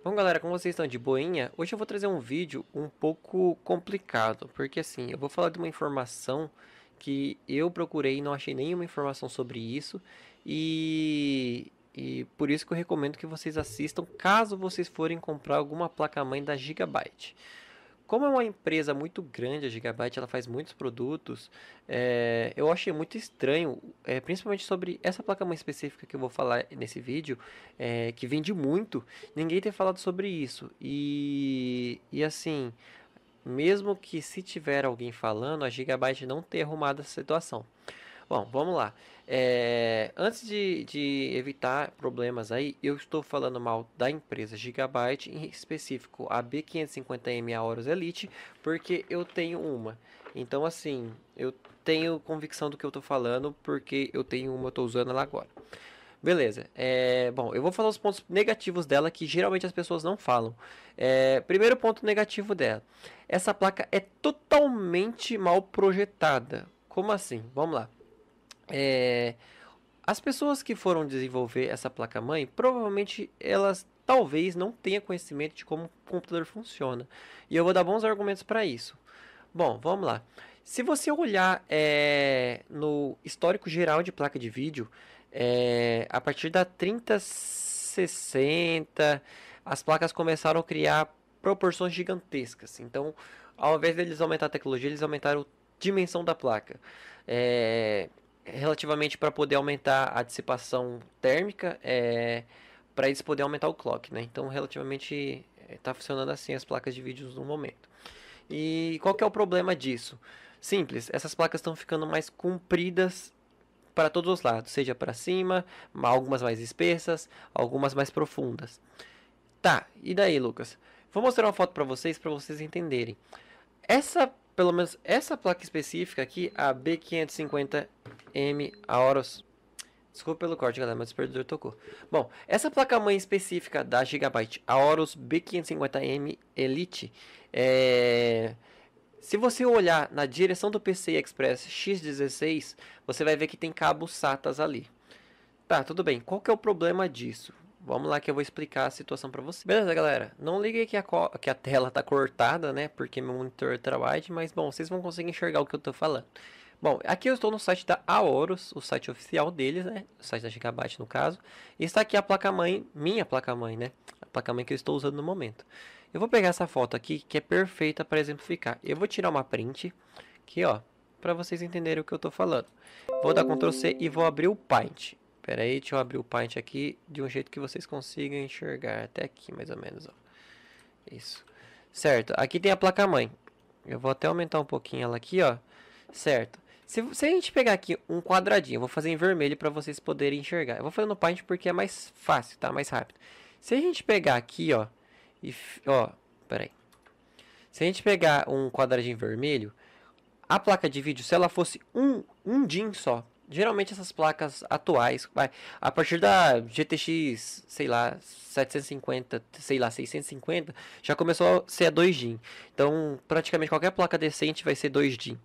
Bom, galera, como vocês estão de boinha, hoje eu vou trazer um vídeo um pouco complicado, porque assim, eu vou falar de uma informação que eu procurei e não achei nenhuma informação sobre isso, e por isso que eu recomendo que vocês assistam caso vocês forem comprar alguma placa-mãe da Gigabyte. Como é uma empresa muito grande, a Gigabyte, ela faz muitos produtos, eu achei muito estranho, principalmente sobre essa placa-mãe específica que eu vou falar nesse vídeo, que vende muito, ninguém ter falado sobre isso. E assim, mesmo que se tiver alguém falando, a Gigabyte não ter arrumado essa situação. Bom, vamos lá. Antes de evitar problemas aí, eu estou falando mal da empresa Gigabyte, em específico a B550M Aorus Elite, porque eu tenho uma. Então, assim, eu tenho convicção do que eu estou falando, porque eu tenho uma, eu estou usando ela agora. Beleza. Bom, eu vou falar os pontos negativos dela que geralmente as pessoas não falam. Primeiro ponto negativo dela. Essa placa é totalmente mal projetada. Como assim? Vamos lá. É, as pessoas que foram desenvolver essa placa-mãe, provavelmente elas talvez não tenham conhecimento de como o computador funciona. E eu vou dar bons argumentos para isso. Bom, vamos lá. Se você olhar no histórico geral de placa de vídeo, a partir da 3060, as placas começaram a criar proporções gigantescas. Então, ao invés deles aumentar a tecnologia, eles aumentaram a dimensão da placa. É, Relativamente para poder aumentar a dissipação térmica, para eles poderem aumentar o clock, né? Então, relativamente está funcionando assim as placas de vídeos no momento. E qual que é o problema disso? Simples, essas placas estão ficando mais compridas para todos os lados, seja para cima, algumas mais espessas, algumas mais profundas. Tá, e daí, Lucas? Vou mostrar uma foto para vocês entenderem. Pelo menos essa placa específica aqui, a B550M Aorus. Desculpa pelo corte, galera, mas o perdedor tocou. Bom, essa placa-mãe específica da Gigabyte, a Aorus B550M Elite, se você olhar na direção do PCI Express X16, você vai ver que tem cabos SATAs ali. Tá, tudo bem. Qual que é o problema disso? Vamos lá que eu vou explicar a situação para você. Beleza, galera? Não ligue que a tela tá cortada, né? Porque meu monitor é wide, mas bom, vocês vão conseguir enxergar o que eu tô falando. Bom, aqui eu estou no site da Aorus, o site oficial deles, né? O site da Gigabyte no caso. E está aqui a placa-mãe, minha placa-mãe, né? A placa-mãe que eu estou usando no momento. Eu vou pegar essa foto aqui, que é perfeita para exemplificar. Eu vou tirar uma print, aqui ó, para vocês entenderem o que eu estou falando. Vou dar Ctrl C e vou abrir o Paint. Pera aí, deixa eu abrir o Paint aqui de um jeito que vocês consigam enxergar. Até aqui, mais ou menos, ó. Isso. Certo, aqui tem a placa-mãe. Eu vou até aumentar um pouquinho ela aqui, ó. Certo. Se a gente pegar aqui um quadradinho, eu vou fazer em vermelho para vocês poderem enxergar. Eu vou fazer no Paint porque é mais fácil, tá? Mais rápido. Se a gente pegar aqui, ó, ó, pera aí. Se a gente pegar um quadradinho vermelho, a placa de vídeo, se ela fosse um DIN só, geralmente essas placas atuais, a partir da GTX, sei lá, 750, sei lá, 650, já começou a ser a 2 DIN. Então, praticamente qualquer placa decente vai ser 2 DIN.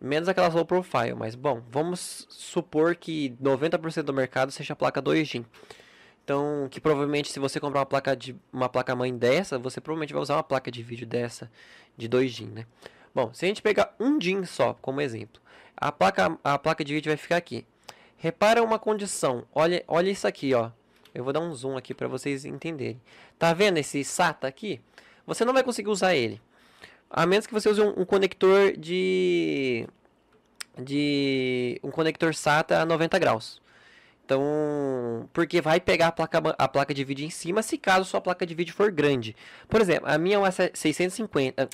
Menos aquelas low profile, mas bom, vamos supor que 90% do mercado seja a placa 2 DIN. Então, que provavelmente se você comprar uma placa mãe dessa, você provavelmente vai usar uma placa de vídeo dessa de 2 DIN, né? Bom, se a gente pegar um DIN só como exemplo, a placa de vídeo vai ficar aqui. Repara uma condição. Olha isso aqui, ó. Eu vou dar um zoom aqui para vocês entenderem. Tá vendo esse SATA aqui? Você não vai conseguir usar ele, a menos que você use um conector de um conector SATA a 90 graus. Então, porque vai pegar a placa de vídeo em cima se caso sua placa de vídeo for grande. Por exemplo, a minha é uma 650,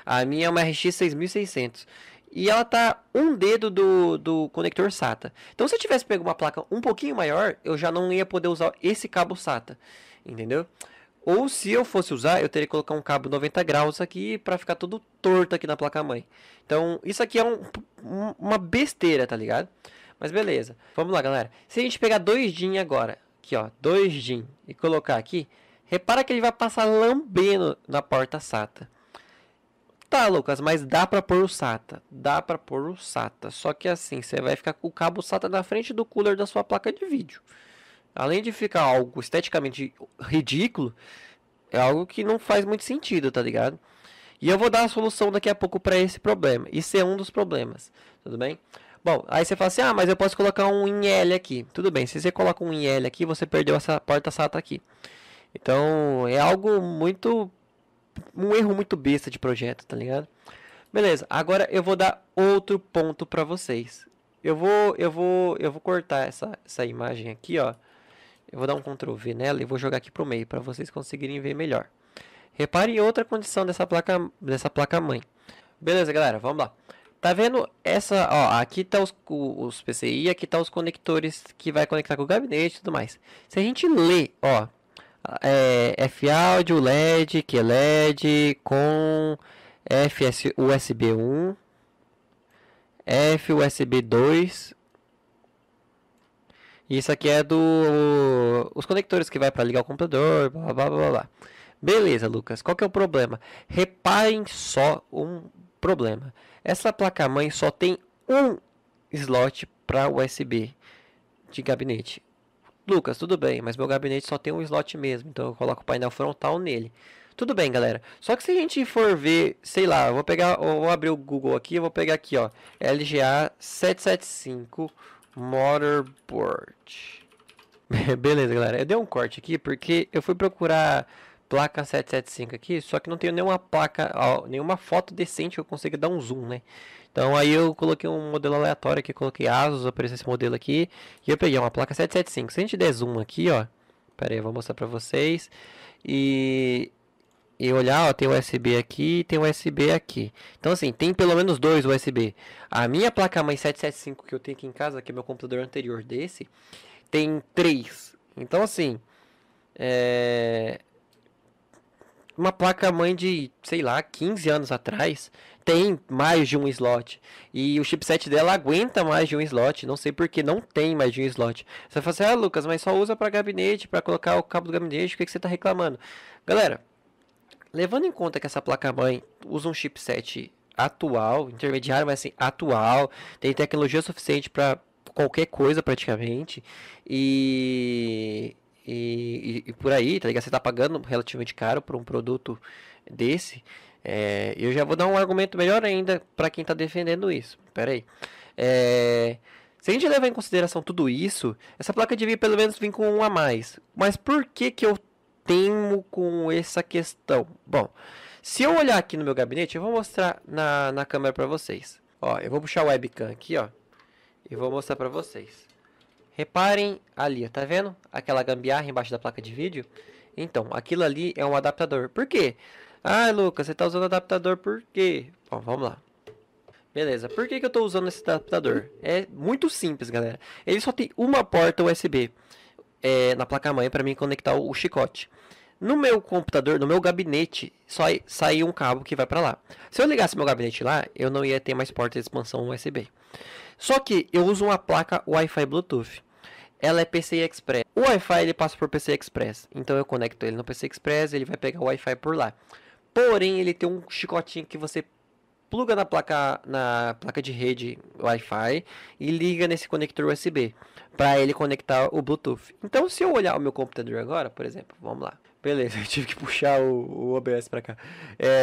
a minha é uma RX 6600 e ela tá um dedo do conector SATA. Então, se eu tivesse pego uma placa um pouquinho maior, eu já não ia poder usar esse cabo SATA, entendeu? Ou se eu fosse usar, eu teria que colocar um cabo 90 graus aqui para ficar tudo torto aqui na placa-mãe. Então, isso aqui é uma besteira, tá ligado? Mas beleza. Vamos lá, galera. Se a gente pegar 2 DIN agora, aqui ó, 2 DIN, e colocar aqui, repara que ele vai passar lambendo na porta SATA. Tá, Lucas, mas dá pra pôr o SATA. Dá pra pôr o SATA. Só que assim, você vai ficar com o cabo SATA na frente do cooler da sua placa de vídeo. Além de ficar algo esteticamente ridículo, é algo que não faz muito sentido, tá ligado? E eu vou dar a solução daqui a pouco para esse problema. Isso é um dos problemas, tudo bem? Bom, aí você fala assim, ah, mas eu posso colocar um em L aqui. Tudo bem, se você coloca um em L aqui, você perdeu essa porta SATA aqui. Então, é algo muito... um erro muito besta de projeto, tá ligado? Beleza, agora eu vou dar outro ponto para vocês. Eu vou cortar essa imagem aqui, ó. Eu vou dar um Ctrl V nela e vou jogar aqui pro meio para vocês conseguirem ver melhor. Repare em outra condição dessa placa mãe. Beleza, galera, vamos lá. Tá vendo essa, ó, aqui tá os PCI, aqui tá os conectores que vai conectar com o gabinete e tudo mais. Se a gente ler, ó, F-Audio, LED, QLED, com FS USB 1, F USB 2. Isso aqui é os conectores que vai para ligar o computador, blá blá blá blá. Beleza, Lucas. Qual que é o problema? Reparem só um problema. Essa placa-mãe só tem um slot para USB de gabinete. Lucas, tudo bem, mas meu gabinete só tem um slot mesmo, então eu coloco o painel frontal nele. Tudo bem, galera. Só que se a gente for ver, sei lá, eu vou abrir o Google aqui, eu vou pegar aqui, ó, LGA 775 Motherboard. Beleza, galera. Eu dei um corte aqui porque eu fui procurar placa 775 aqui, só que não tenho nenhuma placa, ó, nenhuma foto decente que eu consiga dar um zoom, né? Então aí eu coloquei um modelo aleatório aqui, coloquei Asus, apareceu esse modelo aqui, e eu peguei uma placa 775. Se a gente der zoom aqui, ó, pera aí, eu vou mostrar pra vocês, e olhar, ó, tem USB aqui, tem USB aqui. Então assim, tem pelo menos dois USB. A minha placa-mãe 775 que eu tenho aqui em casa, que é meu computador anterior desse, tem três. Então assim, uma placa-mãe de, sei lá, 15 anos atrás, tem mais de um slot. E o chipset dela aguenta mais de um slot. Não sei porque não tem mais de um slot. Você vai falar assim, ah, Lucas, mas só usa para gabinete, para colocar o cabo do gabinete, o que você está reclamando? Galera, levando em conta que essa placa-mãe usa um chipset atual, intermediário, mas assim, atual, tem tecnologia suficiente para qualquer coisa praticamente, e por aí, tá ligado? Você tá pagando relativamente caro por um produto desse. Eu já vou dar um argumento melhor ainda para quem tá defendendo isso. Pera aí. Se a gente levar em consideração tudo isso, essa placa devia pelo menos vir com um a mais. Mas por que que eu temo com essa questão? Bom, se eu olhar aqui no meu gabinete, eu vou mostrar na câmera para vocês. Ó, eu vou puxar o webcam aqui, ó, e vou mostrar para vocês. Reparem ali, tá vendo? Aquela gambiarra embaixo da placa de vídeo. Então, aquilo ali é um adaptador. Por quê? Ah, Lucas, você tá usando adaptador por quê? Bom, vamos lá. Beleza, por que que eu tô usando esse adaptador? É muito simples, galera. Ele só tem uma porta USB na placa-mãe para mim conectar o chicote. No meu computador, no meu gabinete, só sai um cabo que vai para lá. Se eu ligasse meu gabinete lá, eu não ia ter mais porta de expansão USB. Só que eu uso uma placa Wi-Fi Bluetooth. Ela é PCI Express. O Wi-Fi ele passa por PCI Express. Então eu conecto ele no PCI Express, ele vai pegar o Wi-Fi por lá. Porém, ele tem um chicotinho que você pluga na placa de rede Wi-Fi e liga nesse conector USB para ele conectar o Bluetooth. Então, se eu olhar o meu computador agora, por exemplo, vamos lá. Beleza, eu tive que puxar o OBS para cá.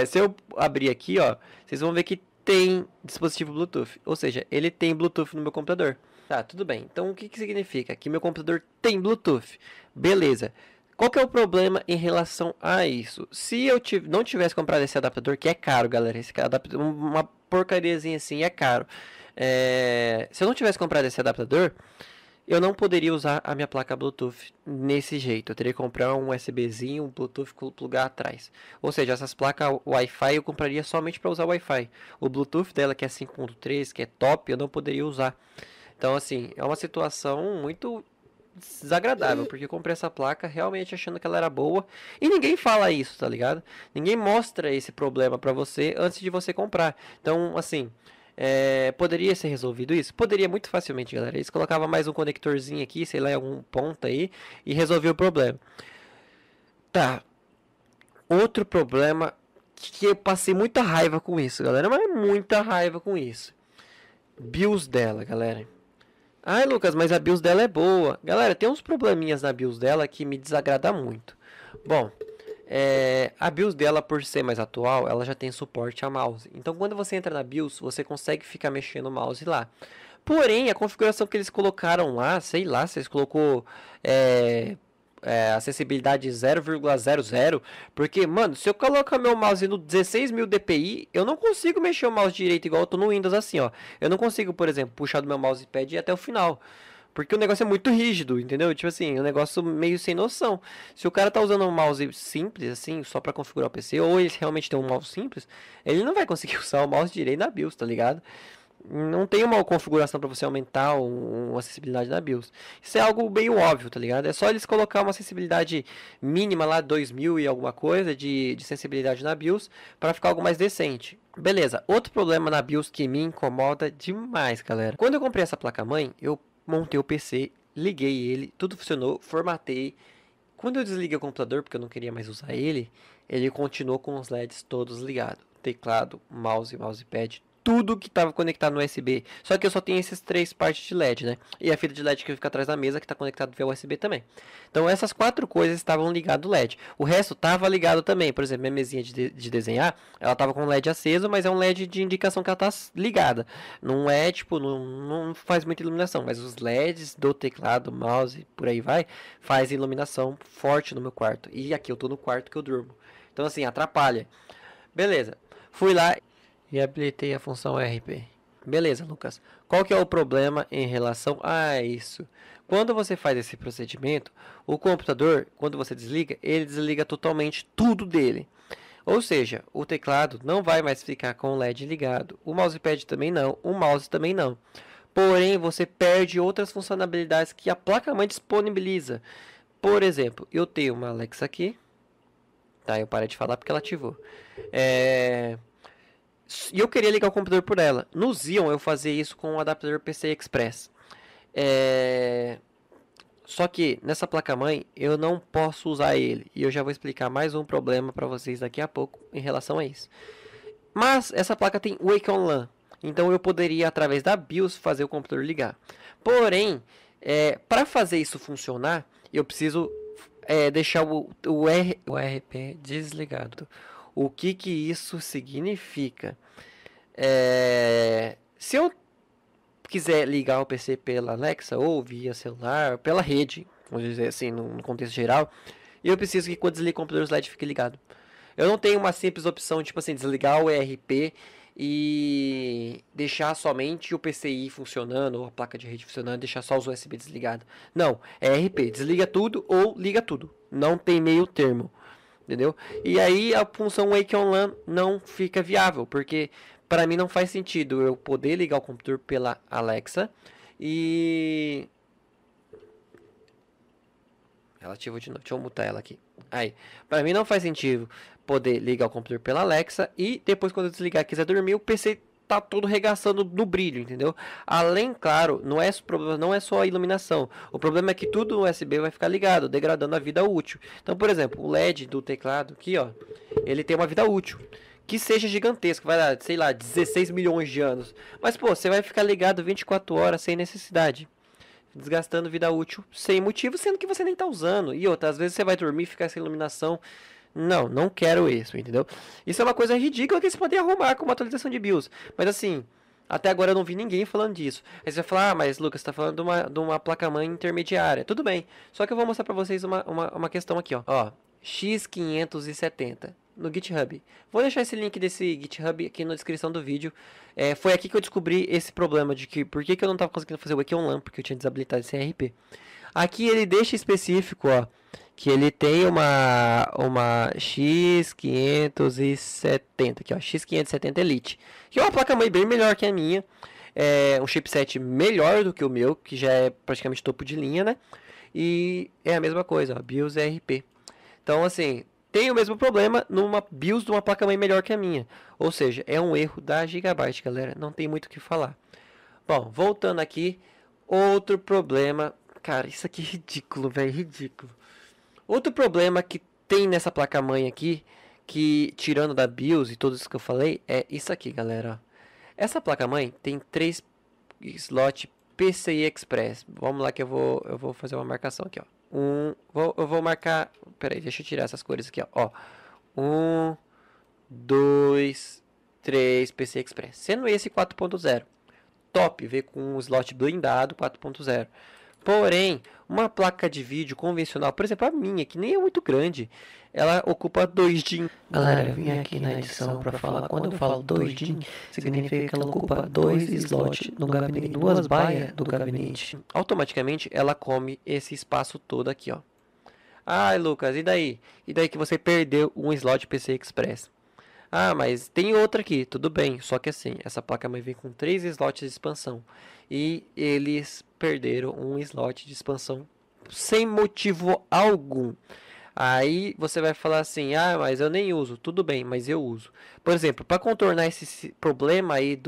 Se eu abrir aqui, ó, vocês vão ver que tem dispositivo Bluetooth, ou seja, ele tem Bluetooth no meu computador. Tá, tudo bem. Então o que que significa? Que meu computador tem Bluetooth. Beleza. Qual que é o problema em relação a isso? Se eu não tivesse comprado esse adaptador, que é caro, galera, esse adaptador, uma porcariazinha assim, é caro. Se eu não tivesse comprado esse adaptador, eu não poderia usar a minha placa Bluetooth nesse jeito. Eu teria que comprar um USBzinho, um Bluetooth plugar atrás. Ou seja, essas placas Wi-Fi eu compraria somente para usar Wi-Fi. O Bluetooth dela, que é 5.3, que é top, eu não poderia usar. Então, assim, é uma situação muito desagradável, porque eu comprei essa placa realmente achando que ela era boa e ninguém fala isso, tá ligado? Ninguém mostra esse problema pra você antes de você comprar. Então, assim, poderia ser resolvido isso? Poderia muito facilmente, galera. Eles colocavam mais um conectorzinho aqui, sei lá, em algum ponto aí e resolvia o problema. Tá. Outro problema que eu passei muita raiva com isso, galera, mas muita raiva com isso. BIOS dela, galera. Ai, Lucas, mas a BIOS dela é boa. Galera, tem uns probleminhas na BIOS dela que me desagrada muito. Bom, a BIOS dela, por ser mais atual, ela já tem suporte a mouse. Então, quando você entra na BIOS, você consegue ficar mexendo o mouse lá. Porém, a configuração que eles colocaram lá, sei lá, se eles colocou acessibilidade 0,00, porque, mano, se eu colocar meu mouse no 16.000 dpi, eu não consigo mexer o mouse direito igual eu tô no Windows assim, ó. Eu não consigo, por exemplo, puxar do meu mousepad e ir até o final. Porque o negócio é muito rígido, entendeu? Tipo assim, um negócio meio sem noção. Se o cara tá usando um mouse simples, assim, só pra configurar o PC, ou ele realmente tem um mouse simples, ele não vai conseguir usar o mouse direito na BIOS, tá ligado? Não tem uma configuração para você aumentar uma acessibilidade na BIOS. Isso é algo meio óbvio, tá ligado? É só eles colocar uma acessibilidade mínima lá, 2000 e alguma coisa de sensibilidade na BIOS, para ficar algo mais decente. Beleza, outro problema na BIOS que me incomoda demais, galera. Quando eu comprei essa placa-mãe, eu montei o PC, liguei ele, tudo funcionou, formatei. Quando eu desliguei o computador, porque eu não queria mais usar ele, ele continuou com os LEDs todos ligados. Teclado, mouse, mousepad, tudo que estava conectado no USB. Só que eu só tenho esses três partes de LED, né? E a fita de LED que fica atrás da mesa, que está conectado via USB também. Então essas quatro coisas estavam ligadas no LED. O resto estava ligado também. Por exemplo, minha mesinha de desenhar, ela estava com o LED aceso, mas é um LED de indicação que ela está ligada. Não é, tipo, não faz muita iluminação. Mas os LEDs do teclado, mouse, por aí vai, faz iluminação forte no meu quarto. E aqui eu tô no quarto que eu durmo. Então assim, atrapalha. Beleza. Fui lá e habilitei a função RP. Beleza, Lucas. Qual que é o problema em relação a isso? Quando você faz esse procedimento, o computador, quando você desliga, ele desliga totalmente tudo dele. Ou seja, o teclado não vai mais ficar com o LED ligado. O mousepad também não. O mouse também não. Porém, você perde outras funcionalidades que a placa-mãe disponibiliza. Por exemplo, eu tenho uma Alexa aqui. Tá, eu parei de falar porque ela ativou. E eu queria ligar o computador por ela. No Xeon eu fazia isso com o adaptador PCI Express. Só que nessa placa-mãe eu não posso usar ele. E eu já vou explicar mais um problema para vocês daqui a pouco em relação a isso. Mas essa placa tem Wake on LAN. Então eu poderia, através da BIOS, fazer o computador ligar. Porém, para fazer isso funcionar, eu preciso deixar o RP desligado. O que isso significa? Se eu quiser ligar o PC pela Alexa ou via celular, pela rede, vamos dizer assim, no contexto geral, eu preciso que quando desligue o computador, o LED fique ligado. Eu não tenho uma simples opção, tipo assim, desligar o ERP e deixar somente o PCI funcionando, ou a placa de rede funcionando, deixar só os USB desligados. Não, é ERP, desliga tudo ou liga tudo. Não tem meio termo, entendeu? E aí a função Wake on LAN não fica viável, porque para mim não faz sentido eu poder ligar o computador pela Alexa e... Ela ativou de novo, deixa eu mutar ela aqui. Aí, para mim não faz sentido poder ligar o computador pela Alexa e depois quando eu desligar e quiser dormir, o PC tá todo regaçando no brilho, entendeu? Além, claro, não é só a iluminação. O problema é que tudo no USB vai ficar ligado, degradando a vida útil. Então, por exemplo, o LED do teclado aqui, ó, ele tem uma vida útil que seja gigantesco, vai dar, sei lá, 16 milhões de anos. Mas, pô, você vai ficar ligado 24 horas sem necessidade, desgastando vida útil sem motivo, sendo que você nem tá usando. E outra, às vezes você vai dormir e ficar sem iluminação. Não quero isso, entendeu? Isso é uma coisa ridícula que eles podem arrumar com uma atualização de BIOS. Mas assim, até agora eu não vi ninguém falando disso. Aí você vai falar, mas Lucas, você tá falando de uma placa-mãe intermediária. Tudo bem, só que eu vou mostrar pra vocês uma questão aqui, ó. X570 no GitHub. Vou deixar esse link desse GitHub aqui na descrição do vídeo. Foi aqui que eu descobri esse problema de que por que eu não estava conseguindo fazer o Wake on LAN, porque eu tinha desabilitado esse RP. Aqui ele deixa específico, ó, que ele tem uma X570, aqui ó, X570 Elite, que é uma placa-mãe bem melhor que a minha. Um chipset melhor do que o meu, que já é praticamente topo de linha, né? E é a mesma coisa, ó, BIOS RP. Então, assim, tem o mesmo problema numa BIOS de uma placa-mãe melhor que a minha. Ou seja, é um erro da Gigabyte, galera. Não tem muito o que falar. Bom, voltando aqui, outro problema. Cara, isso aqui é ridículo, velho, ridículo. Outro problema que tem nessa placa-mãe aqui, que tirando da BIOS e tudo isso que eu falei, é isso aqui, galera. Essa placa-mãe tem 3 slots PCI Express. Vamos lá que eu vou fazer uma marcação aqui, ó. Eu vou marcar... Pera aí, deixa eu tirar essas cores aqui, ó. 1, 2, 3, PCI Express. Sendo esse 4.0. Top, veio com um slot blindado 4.0. Porém, uma placa de vídeo convencional, por exemplo, a minha, que nem é muito grande, ela ocupa 2 DIN. Galera, eu vim aqui na edição para falar, quando eu falo 2 DIN, significa que ela ocupa 2 slots no gabinete, 2 baias do gabinete. Automaticamente, ela come esse espaço todo aqui, ó. Ai, Lucas, e daí? E daí que você perdeu um slot PCI Express? Ah, mas tem outra aqui, tudo bem. Só que assim, essa placa-mãe vem com 3 slots de expansão. E eles perderam um slot de expansão sem motivo algum. Aí você vai falar assim, ah, mas eu nem uso. Tudo bem, mas eu uso. Por exemplo, para contornar esse problema aí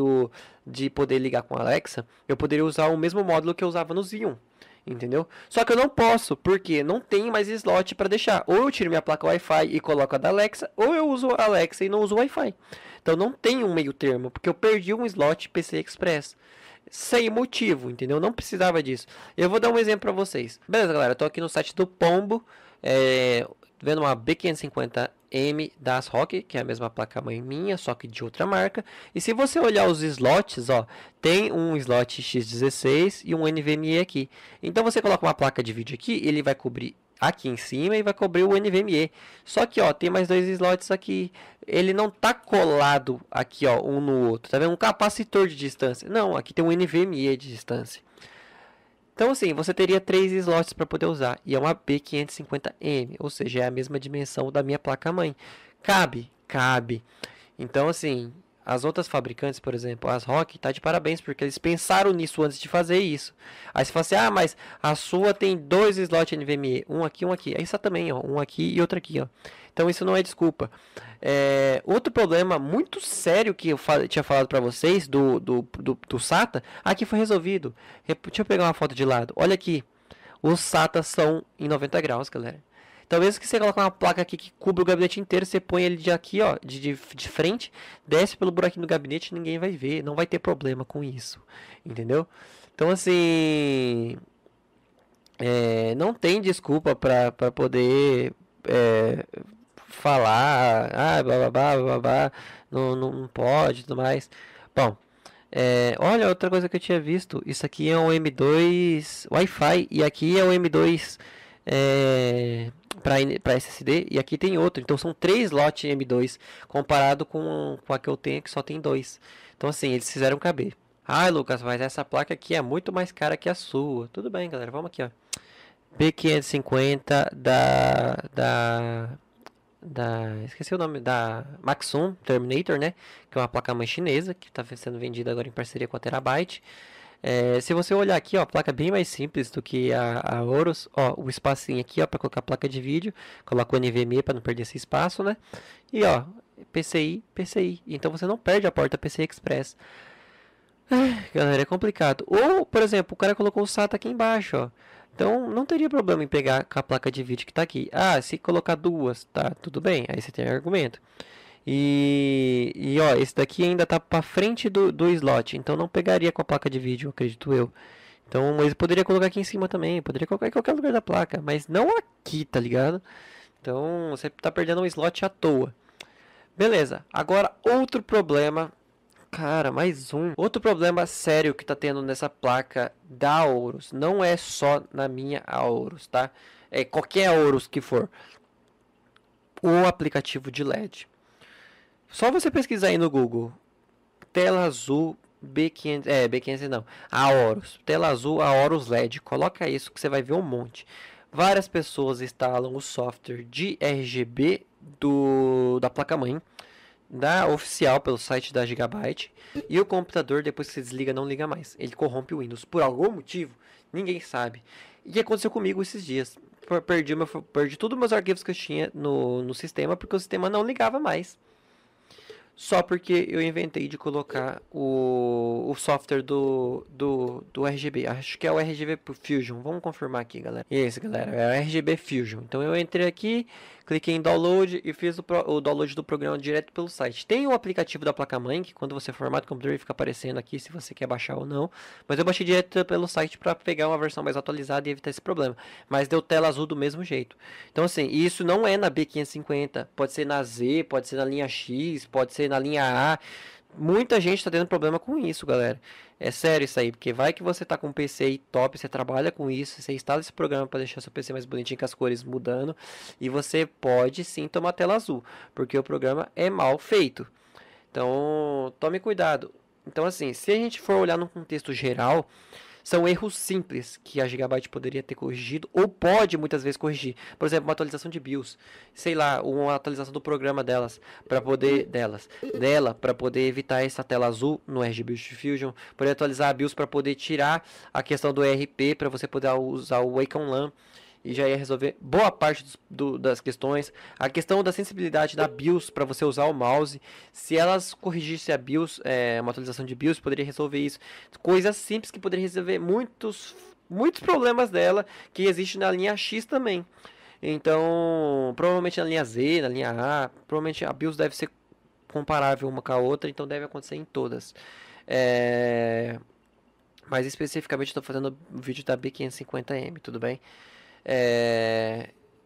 de poder ligar com a Alexa, eu poderia usar o mesmo módulo que eu usava no Xeon. Entendeu? Só que eu não posso, porque não tem mais slot para deixar. Ou eu tiro minha placa Wi-Fi e coloco a da Alexa, ou eu uso a Alexa e não uso o Wi-Fi. Então não tem um meio termo, porque eu perdi um slot PCI Express. Sem motivo, entendeu? Não precisava disso. Eu vou dar um exemplo para vocês. Beleza, galera? Eu tô aqui no site do Pombo, vendo uma B550M da ASRock, que é a mesma placa-mãe minha, só que de outra marca. E se você olhar os slots, ó, tem um slot X16 e um NVMe aqui. Então você coloca uma placa de vídeo aqui, ele vai cobrir aqui em cima e vai cobrir o NVMe. Só que, ó, tem mais 2 slots aqui. Ele não tá colado aqui, ó, um no outro. Tá vendo? Um capacitor de distância. Não, aqui tem um NVMe de distância. Então, assim, você teria 3 slots para poder usar. E é uma B550M, ou seja, é a mesma dimensão da minha placa-mãe. Cabe, cabe. Então, assim, as outras fabricantes, por exemplo, a ASRock, tá de parabéns, porque eles pensaram nisso antes de fazer isso. Aí você fala assim, ah, mas a sua tem 2 slots NVMe, um aqui, um aqui. Aí essa também, ó, um aqui e outro aqui, ó. Então isso não é desculpa. Outro problema muito sério que eu tinha falado para vocês do SATA, aqui foi resolvido. Deixa eu pegar uma foto de lado. Olha aqui, os SATA são em 90 graus, galera. Então mesmo que você coloque uma placa aqui que cubra o gabinete inteiro, você põe ele de aqui, ó, de frente, desce pelo buraquinho do gabinete, ninguém vai ver, não vai ter problema com isso, entendeu? Então assim, não tem desculpa para poder falar, ah, blá blá blá blá blá, não pode e tudo mais. Bom, olha outra coisa que eu tinha visto, isso aqui é um M2 Wi-Fi e aqui é um M2 para SSD e aqui tem outro, então são 3 slots M2 comparado com a que eu tenho que só tem 2. Então assim, eles fizeram caber. Ah, Lucas, mas essa placa aqui é muito mais cara que a sua. Tudo bem, galera, vamos aqui, ó. B550 esqueci o nome, da Maxum Terminator, né? Que é uma placa-mãe chinesa que está sendo vendida agora em parceria com a Terabyte. Se você olhar aqui, ó, a placa é bem mais simples do que a Horus. Ó, o espacinho aqui, ó, para colocar a placa de vídeo. Coloca o NVMe para não perder esse espaço, né? E ó, PCI. Então você não perde a porta PCI Express. Galera, é complicado. Ou, por exemplo, o cara colocou o SATA aqui embaixo, ó. Então, não teria problema em pegar com a placa de vídeo que está aqui. Ah, se colocar 2, tá, tudo bem. Aí você tem argumento. E ó, esse daqui ainda tá para frente do slot. Então, não pegaria com a placa de vídeo, acredito eu. Então, mas poderia colocar aqui em cima também. Poderia colocar em qualquer lugar da placa. Mas não aqui, tá ligado? Então, você tá perdendo um slot à toa. Beleza. Agora, outro problema. Cara, mais um. Outro problema sério que tá tendo nessa placa da Aorus. Não é só na minha Aorus, tá? É qualquer Aorus que for. O aplicativo de LED. Só você pesquisar aí no Google. Tela azul B500. B500 não. Aorus. Tela azul Aorus LED. Coloca isso que você vai ver um monte. Várias pessoas instalam o software de RGB da placa-mãe. Da oficial pelo site da Gigabyte, e o computador, depois que você desliga, não liga mais. Ele corrompe o Windows por algum motivo, ninguém sabe. E o que aconteceu comigo esses dias? Perdi todos os meus arquivos que eu tinha no sistema, porque o sistema não ligava mais. só porque eu inventei de colocar o software do RGB. Acho que é o RGB Fusion. Vamos confirmar aqui, galera. Esse, galera, é o RGB Fusion. Então eu entrei aqui, cliquei em download e fiz o download do programa direto pelo site. Tem o aplicativo da placa-mãe, que quando você formata o computador fica aparecendo aqui se você quer baixar ou não. Mas eu baixei direto pelo site para pegar uma versão mais atualizada e evitar esse problema. Mas deu tela azul do mesmo jeito. Então assim, isso não é na B550. Pode ser na Z, pode ser na linha X, pode ser na linha A. Muita gente está tendo problema com isso, galera. É sério isso aí, porque vai que você tá com um PC aí top, você trabalha com isso, você instala esse programa para deixar seu PC mais bonitinho com as cores mudando, e você pode sim tomar tela azul, porque o programa é mal feito. Então, tome cuidado. Então, assim, se a gente for olhar no contexto geral, são erros simples que a Gigabyte poderia ter corrigido ou pode muitas vezes corrigir. Por exemplo, uma atualização de BIOS, sei lá, uma atualização do programa dela para poder evitar essa tela azul no RGB Fusion, poder atualizar a BIOS para poder tirar a questão do ERP para você poder usar o Wacom LAN e já ia resolver boa parte das questões. A questão da sensibilidade da BIOS para você usar o mouse, se elas corrigissem a BIOS, uma atualização de BIOS, poderia resolver isso. Coisas simples que poderiam resolver muitos problemas dela que existe na linha X também. Então, provavelmente na linha Z, na linha A, provavelmente a BIOS deve ser comparável uma com a outra, então deve acontecer em todas. Mas especificamente estou fazendo o vídeo da B550M, tudo bem?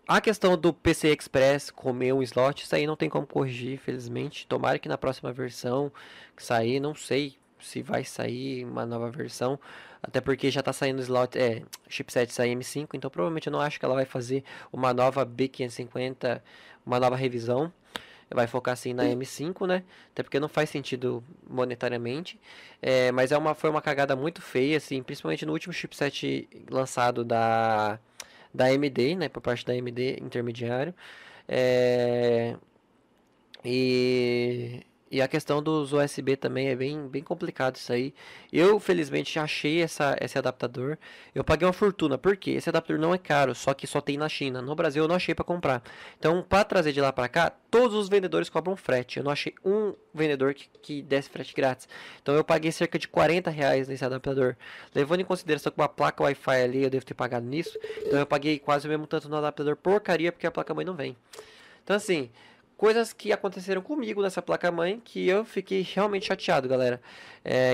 A questão do PCI Express comer um slot, isso aí não tem como corrigir, infelizmente. Tomara que na próxima versão que sair, não sei se vai sair uma nova versão, até porque já está saindo slot, chipset M5, então provavelmente eu não acho que ela vai fazer uma nova B550, uma nova revisão. Vai focar assim na M5, né? Até porque não faz sentido monetariamente. Mas foi uma cagada muito feia, assim, principalmente no último chipset lançado da AMD, né? Por parte da AMD intermediário. E a questão dos USB também é bem complicado isso aí. Eu, felizmente, achei esse adaptador. Eu paguei uma fortuna, porque esse adaptador não é caro, só que só tem na China. No Brasil eu não achei para comprar. Então, para trazer de lá para cá, todos os vendedores cobram frete. Eu não achei um vendedor que desse frete grátis. Então, eu paguei cerca de R$ 40 nesse adaptador. Levando em consideração que uma placa Wi-Fi ali eu devo ter pagado nisso. Então, eu paguei quase o mesmo tanto no adaptador porcaria, porque a placa-mãe não vem. Então, assim, coisas que aconteceram comigo nessa placa-mãe que eu fiquei realmente chateado, galera.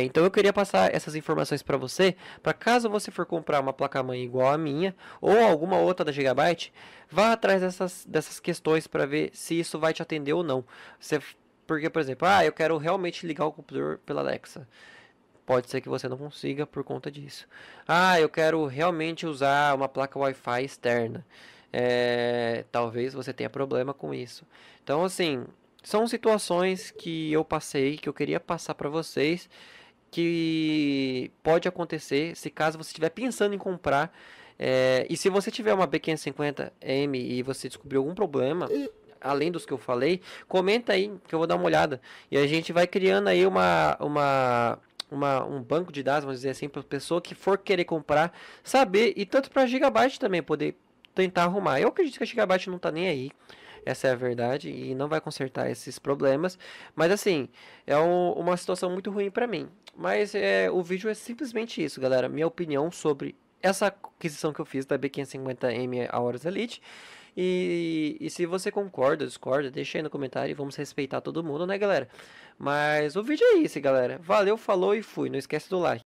Então eu queria passar essas informações para você, para caso você for comprar uma placa-mãe igual a minha, ou alguma outra da Gigabyte, vá atrás dessas questões para ver se isso vai te atender ou não. Porque, por exemplo, eu quero realmente ligar o computador pela Alexa. Pode ser que você não consiga por conta disso. Eu quero realmente usar uma placa Wi-Fi externa. Talvez você tenha problema com isso. Então, assim, são situações que eu passei, que eu queria passar para vocês, que pode acontecer se caso você estiver pensando em comprar. E se você tiver uma B550M e você descobriu algum problema, além dos que eu falei, comenta aí que eu vou dar uma olhada. E a gente vai criando aí um banco de dados, vamos dizer assim, para a pessoa que for querer comprar, saber, e tanto para a Gigabyte também poder tentar arrumar. Eu acredito que a Gigabyte não tá nem aí, essa é a verdade, e não vai consertar esses problemas, mas assim, é uma situação muito ruim para mim. Mas o vídeo é simplesmente isso, galera, minha opinião sobre essa aquisição que eu fiz da B550M Aorus Elite. E se você concorda, discorda, deixa aí no comentário e vamos respeitar todo mundo, né, galera? Mas o vídeo é isso, galera. Valeu, falou e fui. Não esquece do like.